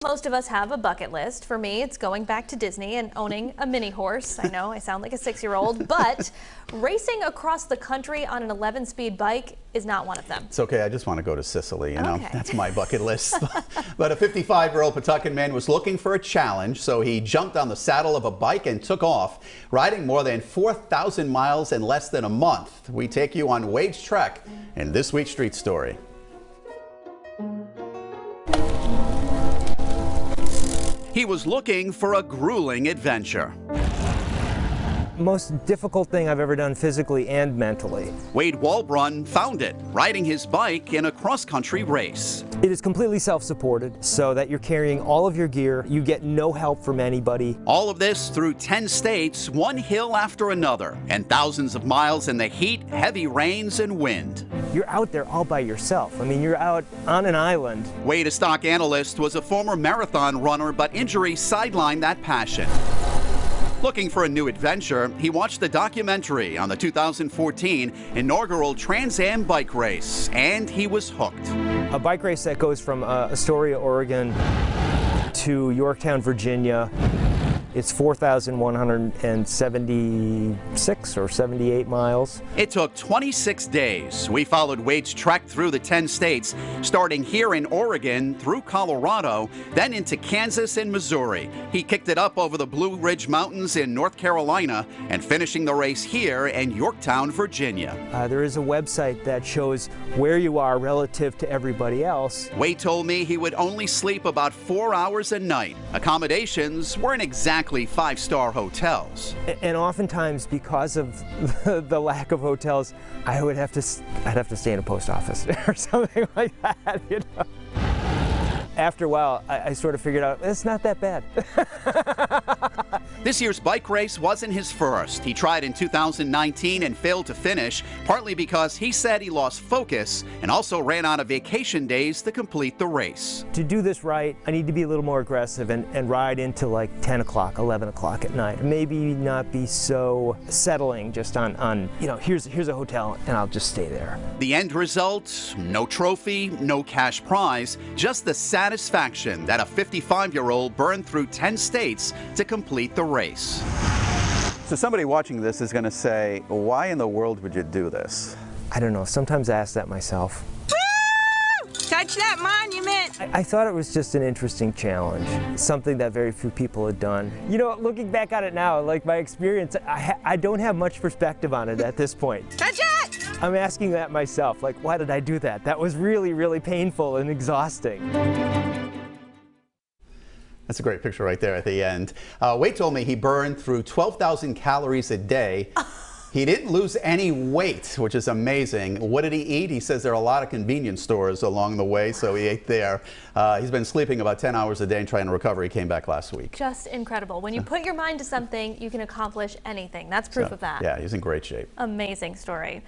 Most of us have a bucket list. For me, it's going back to Disney and owning a mini horse. I know I sound like a 6-year-old, but racing across the country on an 11-speed bike is not one of them. It's okay. I just want to go to Sicily, you know. That's my bucket list. But a 55-year-old Pawtucket man was looking for a challenge, so he jumped on the saddle of a bike and took off, riding more than 4,000 miles in less than a month. We take you on Wade's trek in this week's Street Story. He was looking for a grueling adventure. Most difficult thing I've ever done physically and mentally. Wade Walbrun found it, riding his bike in a cross-country race. It is completely self-supported, so that you're carrying all of your gear. You get no help from anybody. All of this through 10 states, one hill after another, and thousands of miles in the heat, heavy rains, and wind. You're out there all by yourself. I mean, you're out on an island. Wade, a stock analyst, was a former marathon runner, but injury sidelined that passion. Looking for a new adventure, he watched the documentary on the 2014 inaugural Trans Am bike race, and he was hooked. A bike race that goes from Astoria, Oregon to Yorktown, Virginia. It's 4,176 or 78 miles. It took 26 days. We followed Wade's trek through the 10 states, starting here in Oregon, through Colorado, then into Kansas and Missouri. He kicked it up over the Blue Ridge Mountains in North Carolina and finishing the race here in Yorktown, Virginia. There is a website that shows where you are relative to everybody else. Wade told me he would only sleep about 4 hours a night. Accommodations weren't exactly five-star hotels. And oftentimes, because of the lack of hotels, I'd have to stay in a post office or something like that, you know. After a while, I sort of figured out it's not that bad. This year's bike race wasn't his first. He tried in 2019 and failed to finish, partly because he said he lost focus and also ran out of vacation days to complete the race. To do this right, I need to be a little more aggressive and ride into like 10 o'clock, 11 o'clock at night. Maybe not be so settling just on you know, here's a hotel and I'll just stay there. The end result, no trophy, no cash prize, just the satisfaction that a 55-year-old burned through 10 states to complete the race. So somebody watching this is going to say, why in the world would you do this? I don't know. Sometimes I ask that myself. Woo! Touch that monument! I thought it was just an interesting challenge, something that very few people had done. You know, looking back on it now, like my experience, I don't have much perspective on it at this point. Touch it! I'm asking that myself, like, why did I do that? That was really, really painful and exhausting. That's a great picture right there at the end. Wade told me he burned through 12,000 calories a day. He didn't lose any weight, which is amazing. What did he eat? He says there are a lot of convenience stores along the way, so he ate there. He's been sleeping about 10 hours a day and trying to recover. He came back last week. Just incredible. When you put your mind to something, you can accomplish anything. That's proof of that. Yeah, he's in great shape. Amazing story.